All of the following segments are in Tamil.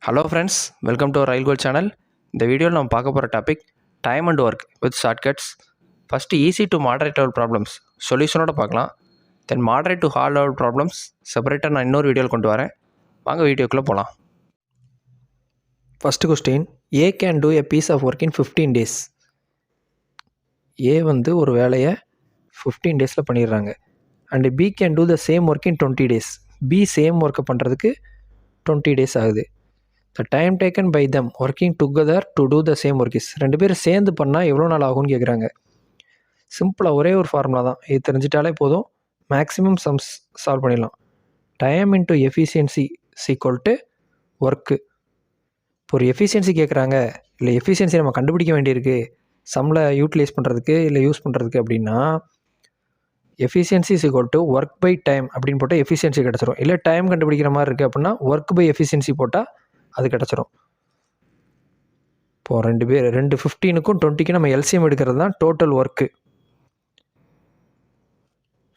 Hello friends, welcome to rail goal channel. இந்த வீடியோவில் நம்ம பார்க்க போகிற topic time and work with shortcuts. First easy to moderate level problems சொல்யூஷனோட பார்க்கலாம். Then moderate to hard level problems செப்பரேட்டாக நான் இன்னொரு வீடியோவில் கொண்டு வரேன். வாங்க வீடியோக்குள்ளே போகலாம். First question, A can do a piece of work in 15 days. A வந்து ஒரு வேலையை 15 டேஸில் பண்ணிடுறாங்க. And B can do the same work in 20 days. B same ஒர்க்கை பண்ணுறதுக்கு 20 டேஸ் ஆகுது. The time taken by them working together to do the same work is. ரெண்டு பேரும் சேர்ந்து பண்ணால் எவ்வளோ நாள் ஆகும்னு கேட்குறாங்க. சிம்பிளாக ஒரே ஒரு ஃபார்முலா தான், இது தெரிஞ்சிட்டாலே போதும். மேக்ஸிமம் சம்ஸ் சால்வ் பண்ணிடலாம். Time into efficiency equal to work. இப்போ ஒரு எஃபிஷியன்சி கேட்குறாங்க, இல்லை எஃபிஷியன்சி நம்ம கண்டுபிடிக்க வேண்டியிருக்கு சம்மில் யூட்டிலைஸ் பண்ணுறதுக்கு இல்லை யூஸ் பண்ணுறதுக்கு அப்படின்னா, efficiency equal to work by time அப்படின்னு போட்டால் எஃபிஷியன்சி கிடச்சிரும். இல்லை டைம் கண்டுபிடிக்கிற மாதிரி இருக்குது அப்படின்னா ஒர்க் பை எஃபிஷியன்சி போட்டால் அது கிடச்சிரும். இப்போது ரெண்டு 15க்கும் 20க்கும் நம்ம எல்சிஎம் எடுக்கிறது தான் டோட்டல் ஒர்க்கு.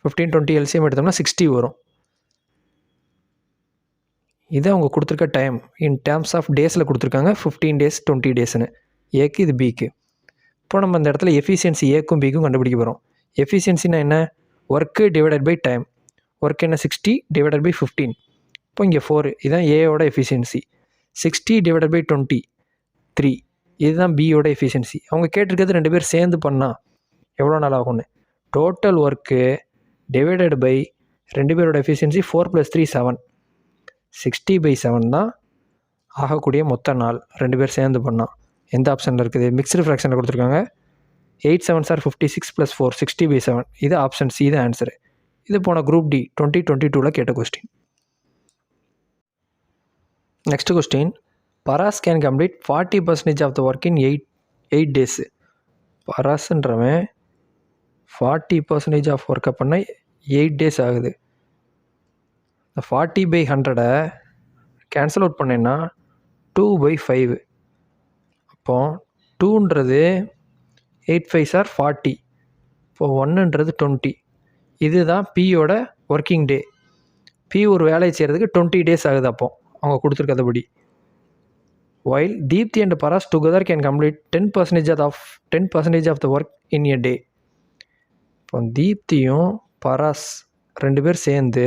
15 20 எல்சிஎம் எடுத்தோம்னா 60 வரும். இதை அவங்க கொடுத்துருக்க டைம் இன் டேர்ம்ஸ் ஆஃப் டேஸில் கொடுத்துருக்காங்க. 15 டேஸ் 20 டேஸ்னு. ஏக்கு இது பிக்கு. இப்போ நம்ம இந்த இடத்துல எஃபிஷியன்சி ஏக்கும் பிக்கும் கண்டுபிடிக்க போகிறோம். எஃபிஷியன்சினா என்ன? Work divided by time. Work என்ன? 60 டிவைடட் பை 15. இப்போ இங்கே 4, இதுதான் ஏயோட எஃபிஷியன்சி. 60 டிவைடட் பை 20 3, இதுதான் பியோட எஃபிஷியன்சி. அவங்க கேட்டிருக்கிறது ரெண்டு பேர் சேர்ந்து பண்ணால் எவ்வளோ நாள் ஆகும்னு. டோட்டல் ஒர்க்கு டிவைடட் பை ரெண்டு பேரோட எஃபிஷியன்சி 4 + 3 7. 60/7 தான் ஆகக்கூடிய மொத்த நாள் ரெண்டு பேர் சேர்ந்து பண்ணால். எந்த ஆப்ஷனில் இருக்குது? மிக்ஸ்டு ஃப்ராக்ஷனில் கொடுத்துருக்காங்க. 8 7s are 56 + 4 60/7. இது ஆப்ஷன் சி தான் ஆன்சரு. இது போன குரூப் டி 2022 கேட்ட question. Next question, Paras can complete 40% of the work in 8 days. பராஸ்ன்றவன் 40% ஆஃப் ஒர்க்கை பண்ண 8 days ஆகுது. இந்த 40/100 கேன்சல் அவுட் பண்ணேன்னா 2/5. அப்போ 2ன்றது 8 5s are 40. இப்போ 1ன்றது 20. இதுதான் பியோட ஒர்க்கிங் டே. பி ஒரு வேலையை செய்கிறதுக்கு 20 days ஆகுது. அப்போ அவங்க கொடுத்துருக்கதபடி. while Deepthi and Paras together can complete 10% of the work in a day. இப்போ தீப்தியும் பராஸ் ரெண்டு பேர் சேர்ந்து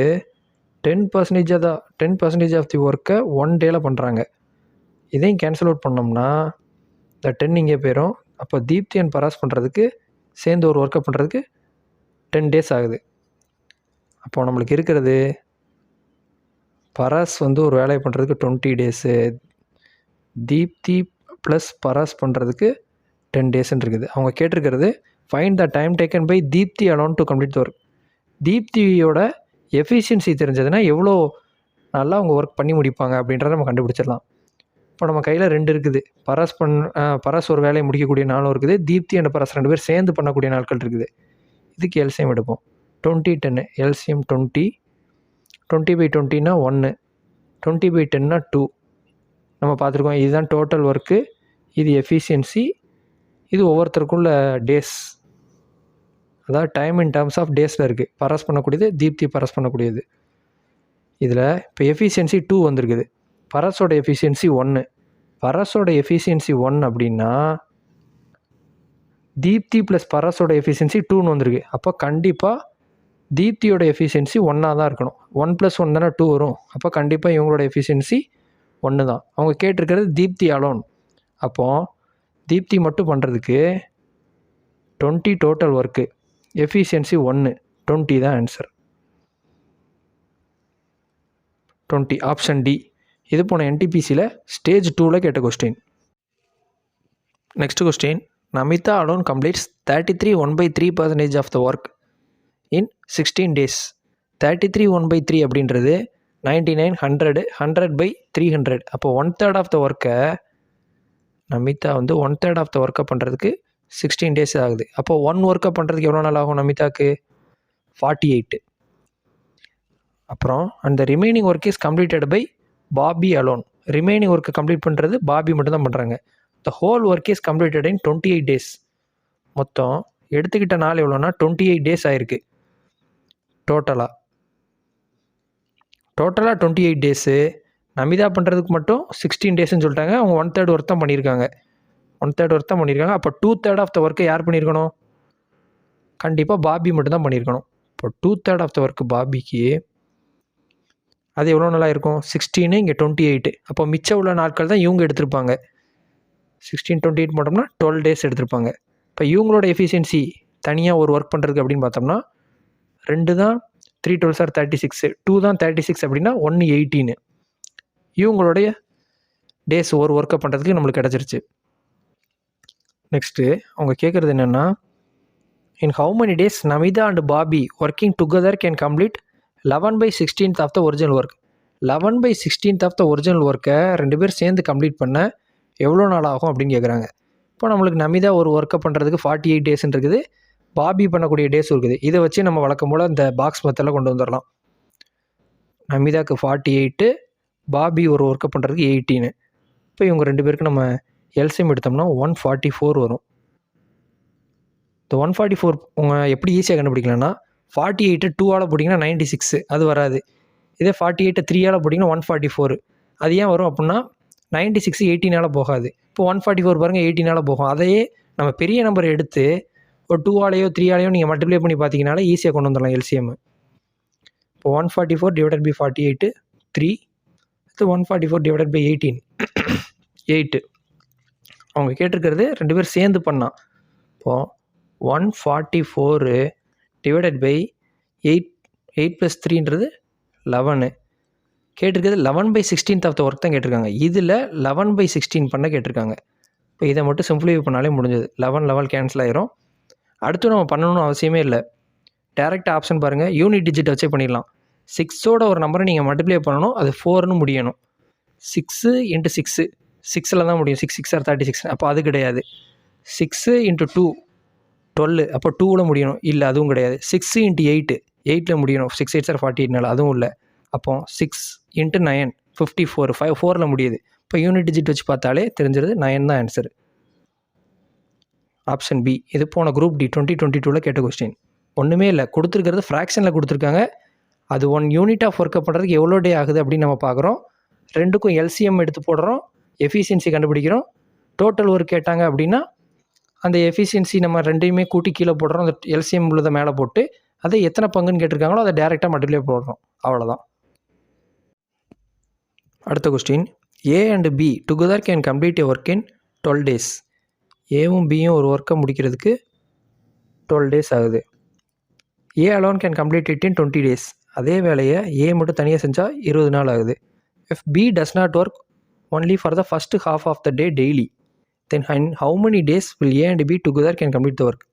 10% ஆஃப் தி ஒர்க்கை 1 டேல பண்ணுறாங்க. இதையும் கேன்சல் அவுட் பண்ணோம்னா இந்த 10 இங்கே போயிடும். அப்போ தீப்தி அண்ட் பராஸ் பண்ணுறதுக்கு சேர்ந்து ஒரு ஒர்க்கை பண்ணுறதுக்கு 10 days ஆகுது. அப்போது நம்மளுக்கு இருக்கிறது பராஸ் வந்து ஒரு வேலையை பண்ணுறதுக்கு 20 days, தீப்தி ப்ளஸ் பராஸ் பண்ணுறதுக்கு 10 daysன்னு இருக்குது. அவங்க கேட்டிருக்கிறது find the time taken by Deepti alone to complete the work. தீப்தியோட எஃபிஷியன்சி தெரிஞ்சதுன்னா எவ்வளோ நல்லா அவங்க ஒர்க் பண்ணி முடிப்பாங்க அப்படின்றத நம்ம கண்டுபிடிச்சிடலாம். இப்போ நம்ம கையில் 2 இருக்குது. பராஸ் ஒரு வேலையை முடிக்கக்கூடிய நாளும் இருக்குது, தீப்தி அண்ட் பராஸ் ரெண்டு பேர் சேர்ந்து பண்ணக்கூடிய நாட்கள் இருக்குது. இதுக்கு எல்சிஎம் எடுப்போம். 20 10 எல்சிஎம் 20. 20/20னா 1, 20/10னா 2. நம்ம பார்த்துருக்கோம். இதுதான் டோட்டல் ஒர்க்கு, இது எஃபிஷியன்சி, இது ஒவ்வொருத்தருக்குள்ள டேஸ். அதாவது டைம் இன் டேர்ம்ஸ் ஆஃப் டேஸில் இருக்குது. பராஸ் பண்ணக்கூடியது, தீப்தி பராஸ் பண்ணக்கூடியது. இதில் இப்போ எஃபிஷியன்சி 2 வந்திருக்குது. பராஸோட எஃபிஷியன்சி 1. பராஸோட எஃபிஷியன்சி 1 அப்படின்னா தீப்தி ப்ளஸ் பராஸோட எஃபிஷியன்சி 2ன்னு வந்திருக்கு. அப்போ கண்டிப்பாக தீப்தியோட எஃபிஷியன்சி 1ஆக தான் இருக்கணும். 1 + 1 தானே 2 வரும். அப்போ கண்டிப்பாக இவங்களோட எஃபிஷியன்சி 1 தான். அவங்க கேட்டிருக்கிறது தீப்தி அலோன். அப்போது தீப்தி மட்டும் பண்ணுறதுக்கு 20 டோட்டல் ஒர்க்கு, எஃபிஷியன்சி 1, 20 தான் ஆன்சர். 20 option D. இது போன என்டிபிசியில் ஸ்டேஜ் 2ல் கேட்ட question. Next question, Namita alone completes 33 1/3% of the work in 16 days. 33 1/3 அப்படின்றது 99 100 100/300. அப்போ 1/3 ஆஃப் த ஒர்க்கை நமிதா வந்து 1/3 ஆஃப் த ஒர்க்கை பண்ணுறதுக்கு 16 days ஆகுது. அப்போ 1 ஒர்க்கை பண்ணுறதுக்கு எவ்வளோ நாள் ஆகும் நமிதாக்கு? 48. அப்புறம் அந்த remaining work is completed by Bobby alone. Remaining ஒர்க்கை கம்ப்ளீட் பண்ணுறது பாபி மட்டும் தான் பண்ணுறாங்க. The whole work is completed in 28 days. மொத்தம் எடுத்துக்கிட்ட நாள் எவ்வளோனா 28 days ஆயிருக்கு. டோட்டலாக 28 days. நமிதா பண்ணுறதுக்கு மட்டும் 16 டேஸ்ன்னு சொல்லிட்டாங்க. அவங்க 1/3 ஒர்க் தான் பண்ணியிருக்காங்க. 1/3 ஒர்க் தான் பண்ணியிருக்காங்க. அப்போ 2/3 ஆஃப் த ஒர்க்கை யார் பண்ணியிருக்கணும்? கண்டிப்பாக பாபி மட்டும் தான் பண்ணியிருக்கணும். இப்போ 2/3 ஆஃப் த ஒர்க் பாபிக்கு அது எவ்வளோ நாளாக இருக்கும்? 16 இங்கே 28. அப்போ மிச்சம் உள்ள நாட்கள் தான் இவங்க எடுத்திருப்பாங்க. 16 28 போட்டோம்னா 12 டேஸ் எடுத்திருப்பாங்க. இப்போ இவங்களோட எஃபிஷியன்சி தனியாக ஒரு ஒர்க் பண்ணுறதுக்கு அப்படின்னு பார்த்தோம்னா 2 தான் 3 12 ஆர் 36, 2 தான் 36 அப்படின்னா 1 18. இவங்களுடைய டேஸ் ஒரு ஒர்க்கை பண்ணுறதுக்கு நம்மளுக்கு கிடச்சிருச்சு. நெக்ஸ்ட்டு அவங்க கேட்குறது என்னென்னா, in how many days Namita and Bobby working together can complete 11/16 of the original work. 11/16 of the original ஒர்க்கை 2 பேர் சேர்ந்து கம்ப்ளீட் பண்ண எவ்வளோ நாள் ஆகும் அப்படின்னு கேட்குறாங்க. இப்போ நம்மளுக்கு நமிதா ஒரு ஒர்க்கை பண்ணுறதுக்கு 48 டேஸ்ன்னு இருக்குது, பாபி பண்ணக்கூடிய டேஸ் இருக்குது. இதை வச்சு நம்ம வழக்கம் போல் இந்த பாக்ஸ் மெத்தடில் கொண்டு வந்துடலாம். நமிதாக்கு 48, பாபி ஒரு ஒர்க்கை பண்ணுறதுக்கு 18. இப்போ இவங்க 2 பேருக்கு நம்ம எல்சிஎம் எடுத்தோம்னா 144 வரும். இந்த 144 உங்கள் எப்படி ஈஸியாக கண்டுபிடிக்கலாம்னா 48 2ஆல் போட்டிங்கன்னா 96, அது வராது. இதே 48 3ஆல் போட்டிங்கன்னா 144. அது ஏன் வரும் அப்படின்னா 96 18ஆல் போகாது. இப்போ 144 பாருங்கள் 18ஆல் போகும். அதையே நம்ம பெரிய நம்பர் எடுத்து ஒரு 2ஆலையோ 3ஆலையோ நீங்கள் மல்டிப்ளை பண்ணி பார்த்தீங்கனாலே ஈஸியாக கொண்டு வந்துடலாம் எல்சிஎம். இப்போ 144 டிவைடட் பை 48 3, இது 144 டிவைடட் பை 18 8. அவங்க கேட்டிருக்கிறது 2 பேர் சேர்ந்து பண்ணால். இப்போது 144 டிவைடட் பை 8 + 3ன்றது 11. கேட்டிருக்கிறது 11/16 ஆஃப் த ஒர்க் தான் கேட்டிருக்காங்க. இதில் 11/16 பண்ண கேட்டிருக்காங்க. இப்போ இதை மட்டும் சிம்பிளிஃபை பண்ணாலே முடிஞ்சது. 11 கேன்சல் ஆயிரும். அடுத்து நம்ம பண்ணணும்னு அவசியமே இல்லை. டேரெக்டாக ஆப்ஷன் பாருங்கள், யூனிட் டிஜிட் வச்சே பண்ணிடலாம். 6ஓட ஒரு நம்பரை நீங்கள் மல்டிப்ளை பண்ணணும், அது 4ன்னு முடியணும். 6 × 6 6ல் தான் முடியும். 6 6 ஆர் 36. அப்போ அது கிடையாது. 6 × 2 12, அப்போ 2ல் முடியணும். இல்லை, அதுவும் கிடையாது. 6 × 8 8ல் முடியணும். 6 8 ஆர் 48, அதுவும் இல்லை. அப்போ 6 × 9 54, 4ல் முடியுது. இப்போ யூனிட் டிஜிட் வச்சு பார்த்தாலே தெரிஞ்சிருது 9 தான் ஆன்சர். Option B. இது போன குரூப் டி 2022ல் கேட்ட கொஸ்டின். ஒன்றுமே இல்லை, கொடுத்துருக்கிறது ஃப்ராக்ஷனில் கொடுத்துருக்காங்க. அது 1 யூனிட் ஆஃப் ஒர்க்கை பண்ணுறதுக்கு எவ்வளோ டே ஆகுது அப்படின்னு நம்ம பார்க்குறோம். ரெண்டுக்கும் எல்சிஎம் எடுத்து போடுறோம், எஃபிஷியன்சி கண்டுபிடிக்கிறோம். டோட்டல் ஒர்க் கேட்டாங்க அப்படின்னா அந்த எஃபிஷியன்சி நம்ம ரெண்டையுமே கூட்டி கீழே போடுறோம். அந்த எல்சிஎம் உள்ளதை மேலே போட்டு அதை எத்தனை பங்குன்னு கேட்டிருக்காங்களோ அதை டேரெக்டாக மல்டிப்ளை போடுறோம். அவ்வளோதான். அடுத்த question, A and B together can complete a work in 12 days. ஏவும் பியும் ஒரு ஒர்க்கை முடிக்கிறதுக்கு 12 டேஸ் ஆகுது. A alone can complete it in 20 days. அதே வேலையை ஏ மட்டும் தனியாக செஞ்சால் 20 நாள் ஆகுது. If B does not work only for the first half of the day daily, then how many days will A and B together can complete the work.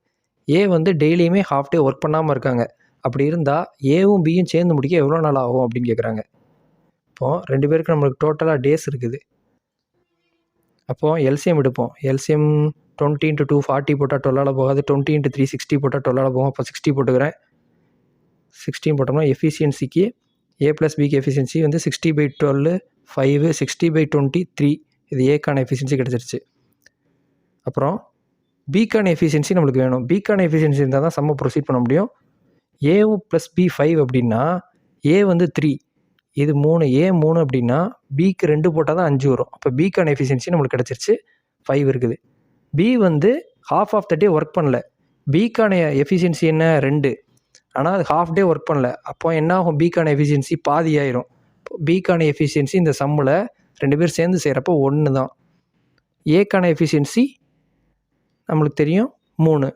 A வந்து டெய்லியுமே ஹாஃப் டே ஒர்க் பண்ணாமல் இருக்காங்க. அப்படி இருந்தால் ஏவும் பியும் சேர்ந்து முடிக்க எவ்வளோ நாள் ஆகும் அப்படின்னு கேட்குறாங்க. இப்போது 2 பேருக்கு நம்மளுக்கு டோட்டலாக டேஸ் இருக்குது. அப்போது எல்சிஎம் எடுப்போம். எல்சிஎம் 20 × 2 40 போட்டால் 12ஆல் போகாது. 20 × 3 60 போட்டால் 12ஆல் போகும். அப்போ 60 போட்டுக்கிறேன். 16 போட்டோம்னா எஃபிஷியன்சிக்கு ஏ + பிக்கு எஃபிஷியன்சி வந்து 60/12 5, 60/20 3. இது ஏக்கான எஃபிஷியன்சி கிடச்சிருச்சு. அப்புறம் பிக்கான எஃபிஷியன்சி நம்மளுக்கு வேணும். பிக்கான எஃபிஷியன்சி இருந்தால் தான் சம்ம ப்ரொசீட் பண்ண முடியும். ஏவும் + பி 5 அப்படின்னா ஏ வந்து 3, இது 3, ஏ 3 அப்படின்னா பிக்கு 2 போட்டால் தான் 5 வரும். அப்போ பிக்கான எஃபிஷியன்சி நம்மளுக்கு கிடச்சிருச்சு, 5 இருக்குது. பி வந்து half of the day work பண்ணல. பிக்கான எஃபிஷியன்சி என்ன 2, ஆனால் அது ஹாஃப் டே ஒர்க் பண்ணல. அப்போ என்ன ஆகும்? பிக்கான எஃபிஷியன்சி பாதி ஆயிரும். பிக்கான எஃபிஷியன்சி இந்த சம்மில் 2 பேர் சேர்ந்து செய்கிறப்போ 1 தான். ஏக்கான எஃபிஷியன்சி நம்மளுக்கு தெரியும் 3.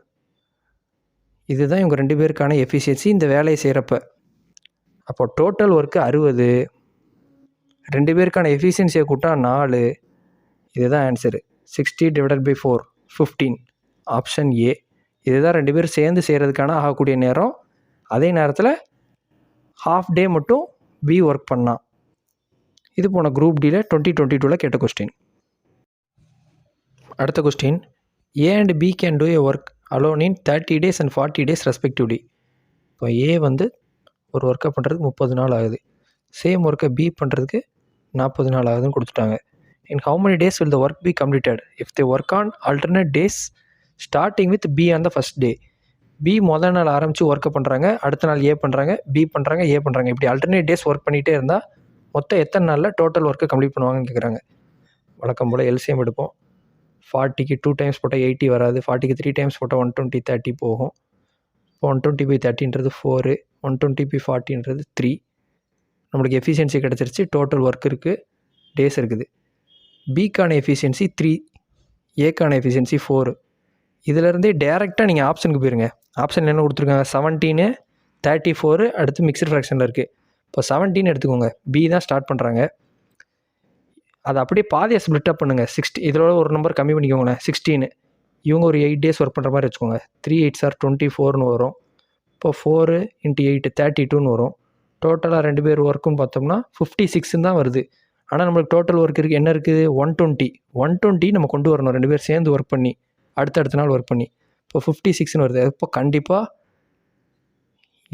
இதுதான் இவங்க 2 பேருக்கான எஃபிஷியன்சி இந்த வேலையை செய்கிறப்ப. அப்போ டோட்டல் ஒர்க்கு 60, 2 பேருக்கான எஃபிஷியன்சியை கூட்டா 4. இதுதான் ஆன்சரு. 60 / 4 15. Option A. இதுதான் 2 பேர் சேர்ந்து செய்கிறதுக்கான ஆகக்கூடிய நேரம். அதே நேரத்தில் ஹாஃப் டே மட்டும் பி ஒர்க் பண்ணான். இது போன குரூப் டியில் 2022ல் கேட்ட கொஸ்டின். அடுத்த question, A and B can do a work alone in 30 days and 40 days respectively. இப்போ ஏ வந்து ஒரு ஒர்க்கை பண்ணுறதுக்கு 30 நாள் ஆகுது. சேம் ஒர்க்கை பி பண்ணுறதுக்கு 40 நாள் ஆகுதுன்னு கொடுத்துட்டாங்க. In how many days will the work be completed if they work on alternate days starting with B on the first day. B முதல் நாள் ஆரம்பித்து ஒர்க்கை பண்ணுறாங்க, அடுத்த நாள் ஏ பண்ணுறாங்க, பி பண்ணுறாங்க, ஏ பண்ணுறாங்க. இப்படி ஆல்டர்னேட் டேஸ் ஒர்க் பண்ணிகிட்டே இருந்தால் மொத்தம் எத்தனை நாளில் டோட்டல் ஒர்க்கை கம்ப்ளீட் பண்ணுவாங்கன்னு கேட்குறாங்க. வழக்கம் போல் எல்சிஎம் எடுப்போம். 40க்கு 2 டைம்ஸ் போட்டால் 80 வராது. 40க்கு 3 டைம்ஸ் போட்டால் 120, 30 போகும். இப்போ 120/30ன்றது 4, 120/40ன்றது 3. நம்மளுக்கு எஃபிஷியன்சி கிடச்சிருச்சு. டோட்டல் ஒர்க் இருக்குது, டேஸ் இருக்குது. பிக்கான எஃபிஷியன்சி 3, ஏக்கான எஃபிஷியன்சி 4. இதிலேருந்தே டேரெக்டாக நீங்கள் ஆப்ஷனுக்கு போயிருங்க. ஆப்ஷன் என்ன கொடுத்துருக்காங்க? 17, 34, அடுத்து மிக்சட் ஃப்ராக்ஷனில் இருக்குது. இப்போ 17 எடுத்துக்கோங்க. பி தான் ஸ்டார்ட் பண்ணுறாங்க. அதை அப்படியே பாதியை ஸ்ப்ளிட் அப் பண்ணுங்கள். 60, இதோட ஒரு நம்பர் கம்மி பண்ணிக்கோங்களேன். 16. இவங்க ஒரு 8 டேஸ் ஒர்க் பண்ணுற மாதிரி வச்சுக்கோங்க. 3 8s are 24ன்னு வரும். இப்போ 4 × 8 32ன்னு வரும். டோட்டலாக 2 பேர் ஒர்க்குன்னு பார்த்தோம்னா 56ன்னு தான் வருது. ஆனால் நம்மளுக்கு டோட்டல் ஒர்க் இருக்குது என்ன இருக்குது? 120 நம்ம கொண்டு வரணும். 2 பேர் சேர்ந்து ஒர்க் பண்ணி அடுத்த நாள் ஒர்க் பண்ணி. இப்போ 56ன்னு வருது. இப்போ கண்டிப்பாக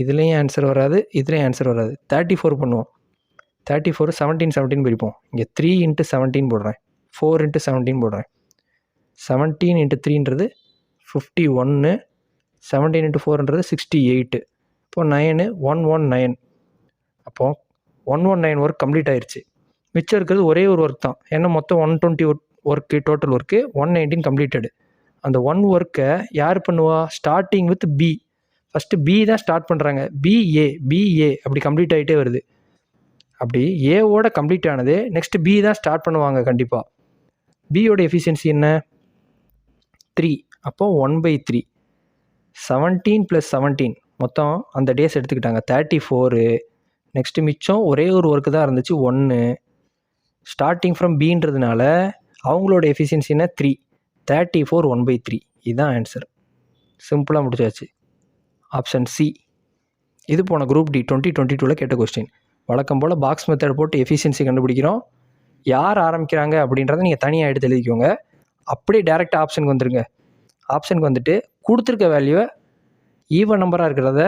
இதுலேயும் ஆன்சர் வராது, இதுலேயும் ஆன்சர் வராது. 34 பண்ணுவோம். 34 17 பிரிப்போம். இங்கே 3 × 17 போடுறேன், 4 × 17 போடுறேன். 17 × 3ன்றது 51, 17 × 4ன்றது 68. இப்போது 9 119. அப்போது 119 ஒர்க் கம்ப்ளீட் ஆயிடுச்சு. மிச்சம் இருக்கிறது ஒரே ஒரு ஒர்க் தான். ஏன்னா மொத்தம் 120 ஒர்க்கு, டோட்டல் ஒர்க்கு 119 கம்ப்ளீட்டடு. அந்த 1 ஒர்க்கை யார் பண்ணுவா? Starting with B. First B தான் ஸ்டார்ட் பண்ணுறாங்க. பிஏ அப்படி கம்ப்ளீட் ஆகிட்டே வருது. அப்படி ஏவோட கம்ப்ளீட் ஆனது நெக்ஸ்ட்டு பி தான் ஸ்டார்ட் பண்ணுவாங்க கண்டிப்பாக. பியோட எஃபிஷியன்சி என்ன? 3. அப்போது 1/3. 17 + 17 மொத்தம் அந்த டேஸ் எடுத்துக்கிட்டாங்க 34. நெக்ஸ்ட்டு மிச்சம் ஒரே ஒரு ஒர்க்கு தான் இருந்துச்சு 1. ஸ்டார்டிங் ஃப்ரம் பின்றதுனால அவங்களோட எஃபிஷியன்சி என்ன? 3. 34 1/3. இதுதான் ஆன்சர். சிம்பிளாக முடிச்சாச்சு. Option C. இது போன குரூப் டி 2022 கேட்ட கொஸ்டின். வழக்கம் போல் பாக்ஸ் மெத்தட் போட்டு எஃபிஷியன்சி கண்டுபிடிக்கிறோம். யார் ஆரம்பிக்கிறாங்க அப்படின்றத நீங்கள் தனியாக எடுத்து எழுதிக்கோங்க. அப்படியே டேரெக்டாக ஆப்ஷனுக்கு வந்துடுங்க. ஆப்ஷனுக்கு வந்துட்டு கொடுத்துருக்க வேல்யூவை ஈவன் நம்பராக இருக்கிறத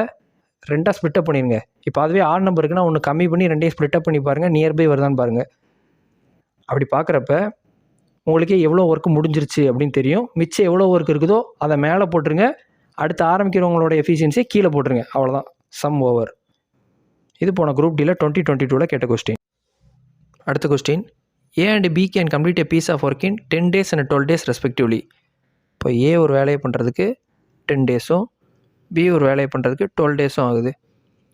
2ஆக ஸ்ப்ளிட்டப் பண்ணிடுங்க. இப்போ அதுவே ஆட் நம்பர் இருக்குன்னா ஒன்று கம்மி பண்ணி 2ஐயும் ஸ்ப்ளிட்டப் பண்ணி பாருங்கள், நியர்பை வருதான்னு பாருங்கள். அப்படி பார்க்குறப்ப உங்களுக்கே எவ்வளோ ஒர்க்கு முடிஞ்சிருச்சு அப்படின்னு தெரியும். மிச்சம் எவ்வளோ ஒர்க் இருக்குதோ அதை மேலே போட்டுருங்க. அடுத்து ஆரம்பிக்கிறவங்களோட எஃபிஷியன்சியை கீழே போட்டுருங்க. அவ்வளோதான், சம் ஓவர். இது போன குரூப் டியில் 2022 கேட்ட கொஸ்டின். அடுத்த question. A and B can complete a piece of work in 10 days and 12 days respectively. இப்போ ஏ ஒரு வேலையை பண்ணுறதுக்கு 10 daysம் பி ஒரு வேலையை பண்ணுறதுக்கு 12 daysம் ஆகுது.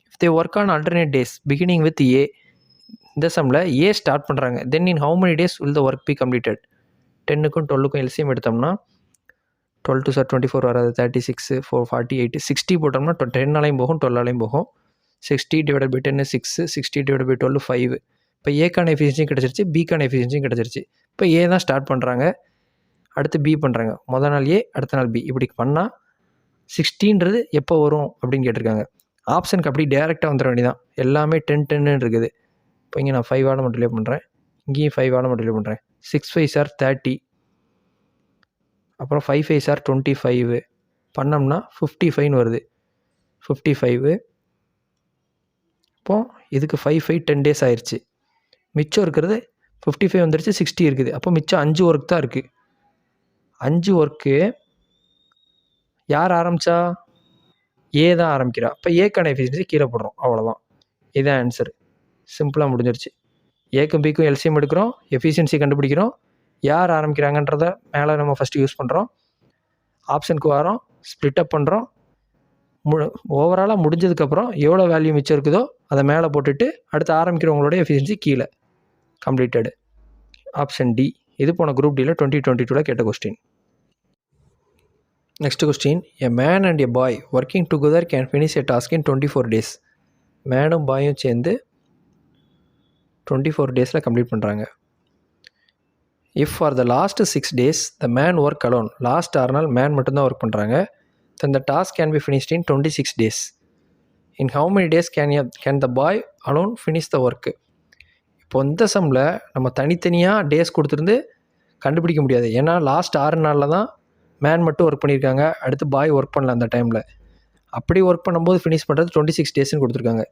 If they work on alternate days beginning with A. இந்த சம்மில் ஏ ஸ்டார்ட் பண்ணுறாங்க. Then in how many days will the work be completed? 10க்கும் 12க்கும் எல்சிஎம் எடுத்தோம்னா 12 2 24 வராது. 36 4 48 60 போட்டோம்னா 10ஆலையும் போகும் 12ஆலையும் போகும். 60 / 10 6, 60 / 12 5. இப்போ ஏக்கான எஃபிஷியன்சியும் கிடச்சிருச்சு, பிக்கான எஃபிஷியன்சியும் கிடச்சிருச்சு. இப்போ ஏ தான் ஸ்டார்ட் பண்ணுறாங்க, அடுத்து பி பண்ணுறாங்க. மொதல் நாள் ஏ, அடுத்த நாள் பி. இப்படி பண்ணால் 60ன்றது எப்போ வரும் அப்படின்னு கேட்டிருக்காங்க. ஆப்ஷனுக்கு அப்படி டேரெக்டாக வந்துட வேண்டியதான். எல்லாமே 10 10ன்னு இருக்குது. இப்போ இங்கே நான் 5ஆல் மல்டிப்ளை பண்ணுறேன், இங்கேயும் 5ஆல் மல்டிப்ளை பண்ணுறேன். 6 5s are 30, அப்புறம் 5 5s are 25 பண்ணோம்னா 55ன்னு வருது. 55. இப்போது இதுக்கு 5 5 10 days ஆயிடுச்சு. மிச்சம் இருக்கிறது 55 வந்துருச்சு, 60 இருக்குது. அப்போ மிச்சம் 5 ஒர்க் தான் இருக்குது. 5 ஒர்க்கு யார் ஆரம்பித்தா? ஏ தான் ஆரம்பிக்கிறா. இப்போ ஏக்கான எஃபிஷியன்சி கீழே போடுறோம், அவ்வளோதான். இதுதான் ஆன்சர். சிம்பிளாக முடிஞ்சிருச்சு. ஏக்கும் பிக்கும் எல்சிஎம் எடுக்கிறோம், எஃபிஷியன்சி கண்டுபிடிக்கிறோம், யார் ஆரம்பிக்கிறாங்கன்றத மேலே நம்ம ஃபஸ்ட்டு யூஸ் பண்ணுறோம். ஆப்ஷனுக்கு வரோம், ஸ்ப்ளிட் அப் பண்ணுறோம். ஓவராலாக முடிஞ்சதுக்கப்புறம் எவ்வளோ வேல்யூ மிச்சம் இருக்குதோ அதை மேலே போட்டுட்டு அடுத்து ஆரம்பிக்கிறவங்களோட எஃபிஷியன்சி கீழே. கம்ப்ளீட்டடு. Option D. இது போன குரூப் டியில் 2022 கேட்ட question. Next question. A man and a boy working together can finish a task in 24 days. மேனும் பாயும் சேர்ந்து 24 days கம்ப்ளீட் பண்ணுறாங்க. If for the last 6 days the man work alone. Last 6 நாள் மேன் மட்டும்தான் ஒர்க் பண்ணுறாங்க. Then the task can be finished in 26 days. In how many days can the bye alone finish the work? இப்போ இந்த சம்மில் நம்ம தனித்தனியாக டேஸ் கொடுத்துருந்து கண்டுபிடிக்க முடியாது. ஏன்னா லாஸ்ட் 6 நாளில் தான் மேன் மட்டும் ஒர்க் பண்ணியிருக்காங்க, அடுத்து பாய் ஒர்க் பண்ணல அந்த டைமில். அப்படி ஒர்க் பண்ணும்போது ஃபினிஷ் பண்ணுறது 26 daysன்னு கொடுத்துருக்காங்க.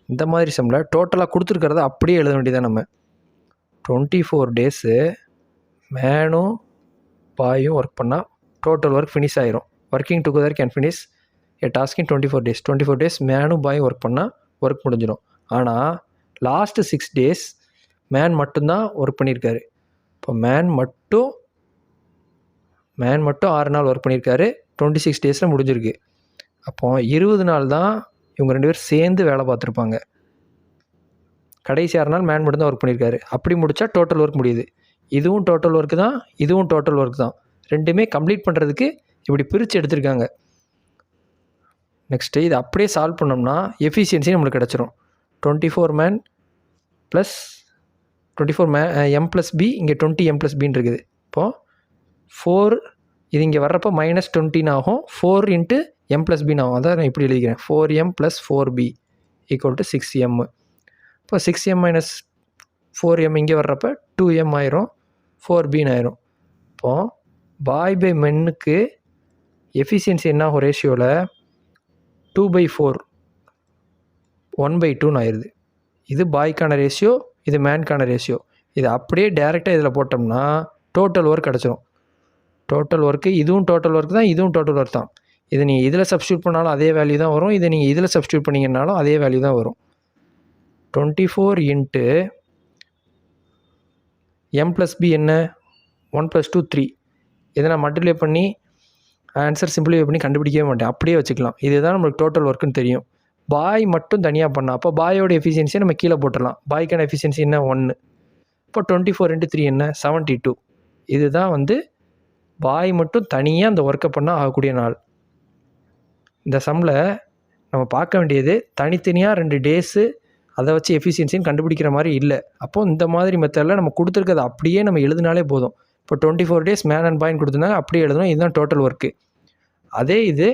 இந்த மாதிரி சம்மில் டோட்டலாக கொடுத்துருக்கிறத அப்படியே எழுத வேண்டியதான் நம்ம. 24 days மேனும் பாயும் ஒர்க் பண்ணால் டோட்டல் ஒர்க் ஃபினிஷ் ஆயிரும். Working together can finish a task in 24 days. 24 days மேனும் பாயும் ஒர்க் பண்ணால் ஒர்க் முடிஞ்சிடும். ஆனால் லாஸ்ட்டு 6 டேஸ் மேன் மட்டும்தான் ஒர்க் பண்ணியிருக்காரு. இப்போ மேன் மட்டும் 6 நாள் ஒர்க் பண்ணியிருக்காரு. 26 டேஸில் முடிஞ்சிருக்கு. அப்போ 20 நாள் தான் இவங்க 2 பேரும் சேர்ந்து வேலை பார்த்துருப்பாங்க. கடைசி 6 நாள் மேன் மட்டும்தான் ஒர்க் பண்ணியிருக்காரு. அப்படி முடித்தா டோட்டல் ஒர்க் முடியுது. இதுவும் டோட்டல் ஒர்க்கு தான், இதுவும் டோட்டல் ஒர்க் தான். ரெண்டுமே கம்ப்ளீட் பண்ணுறதுக்கு இப்படி பிரித்து எடுத்திருக்காங்க. நெக்ஸ்ட்டு இது அப்படியே சால்வ் பண்ணோம்னா எஃபிஷியன்சி நம்மளுக்கு கிடச்சிரும். 24 man plus 24 M plus B, இங்கே 20 எம் ப்ளஸ் பின்னு இருக்குது. இப்போது 4 இது இங்கே வர்றப்போ -20 ஆகும். 4 இன்ட்டு எம் ப்ளஸ் பின்னு ஆகும். அதான் நான் இப்படி எழுதிக்கிறேன். 4m plus 4b equal to 6m. இப்போ 6m மைனஸ் 4m இங்கே வர்றப்போ 2m ஆயிரும், 4bன்னு ஆயிரும். இப்போது பாய் பை மென்னுக்கு எஃபிஷியன்சி என்ன ஆகும் ரேஷியோவில் 2/4 1/2ன்னு ஆயிடுது. இது பாய்க்கான ரேஷியோ, இது மேன்கான ரேஷியோ. இது அப்படியே டேரெக்டாக இதில் போட்டோம்னா டோட்டல் ஒர்க் கிடச்சிரும். டோட்டல் ஒர்க்கு இதுவும் டோட்டல் ஒர்க் தான், இதுவும் டோட்டல் ஒர்க் தான். இதை நீங்கள் இதில் சப்ஸ்டியூட் பண்ணாலும் அதே வேல்யூ தான் வரும். இதை நீங்கள் இதில் சப்ஸ்டியூட் பண்ணிங்கனாலும் அதே வேல்யூ தான் வரும். 24 இன்ட்டு எம் ப்ளஸ் பி என்ன 1 + 2 3. இதை நான் மல்டிப்ளை பண்ணி ஆன்சர் சிம்பிளிஃபை பண்ணி கண்டுபிடிக்கவே மாட்டேன், அப்படியே வச்சுக்கலாம். இதுதான் நம்மளுக்கு டோட்டல் ஒர்க்குன்னு தெரியும். பாய் மட்டும் தனியாக பண்ணால் அப்போ பாயோட எஃபிஷியன்சியை நம்ம கீழே போட்டுடலாம். பாய்க்கான எஃபிஷியன்சி என்ன 1. இப்போ 24 × 3 என்ன 72. இதுதான் வந்து பாய் மட்டும் தனியாக அந்த ஒர்க்கை பண்ணால் ஆகக்கூடிய நாள். இந்த சம்மில் நம்ம பார்க்க வேண்டியது தனித்தனியாக 2 டேஸு அதை வச்சு எஃபிஷியன்சின்னு கண்டுபிடிக்கிற மாதிரி இல்லை. அப்போது இந்த மாதிரி மெத்தடில் நம்ம கொடுத்துருக்கதை அப்படியே நம்ம எழுதினாலே போதும். இப்போ 24 டேஸ் மேன் அண்ட் பாய்ன்னு கொடுத்துருந்தாங்க, அப்படியே எழுதணும். இதுதான் டோட்டல் ஒர்க்கு. அதே இது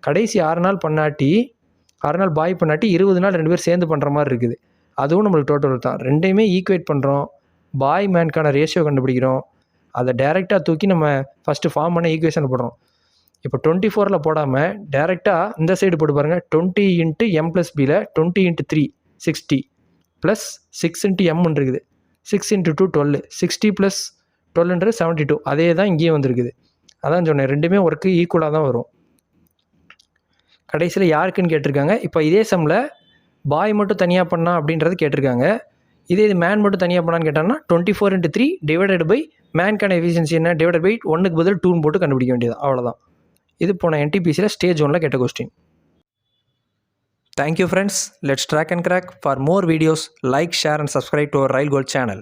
கடைசி 6 நாள் பண்ணாட்டி 6 நாள் பாய் பண்ணாட்டி 20 நாள் 2 பேர் சேர்ந்து பண்ணுற மாதிரி இருக்குது. அதுவும் நம்மளுக்கு டோட்டல் ஒர்க் தான். ரெண்டையுமே ஈக்குவேட் பண்ணுறோம். பாய் மேனுக்கான ரேஷியோ கண்டுபிடிக்கிறோம். அதை டேரெக்டாக தூக்கி நம்ம ஃபஸ்ட்டு ஃபார்ம் பண்ண ஈக்குவேஷன் போடுறோம். இப்போ 24ல் போடாமல் டேரெக்டாக இந்த சைடு போட்டு பாருங்கள். 20 இன்ட்டு எம் ப்ளஸ் பியில் 20 இன்ட்டு 3 60 ப்ளஸ் 6 இன்ட்டு எம்ன்னு இருக்குது. 6 இன்ட்டு 2 12, 60 ப்ளஸ் 12 72. அதே தான் இங்கேயும் வந்துருக்குது. அதான் சொன்னேன், ரெண்டுமே ஒர்க்கு ஈக்குவலாக தான் வரும். கடைசியில் யாருக்குன்னு கேட்டிருக்காங்க. இப்போ இதே சம்மில் பாய் மட்டும் தனியாக பண்ணா அப்படின்றது கேட்டிருக்காங்க. இது மேன் மட்டும் தனியாக பண்ணான்னு கேட்டாங்கன்னா 24 × 3 டிவைடட் பை மேன்கான எஃபிஷியன்சி என்ன டிவைடட் பை 1க்கு பதில் 2ன்னு போட்டு கண்டுபிடிக்க வேண்டியது, அவ்வளோதான். இது போன NTPCயில் ஸ்டேஜ் 1ல் கேட்ட question. Thank you friends. Let's track and crack. For more videos, like, share and subscribe to our Rail Gold channel.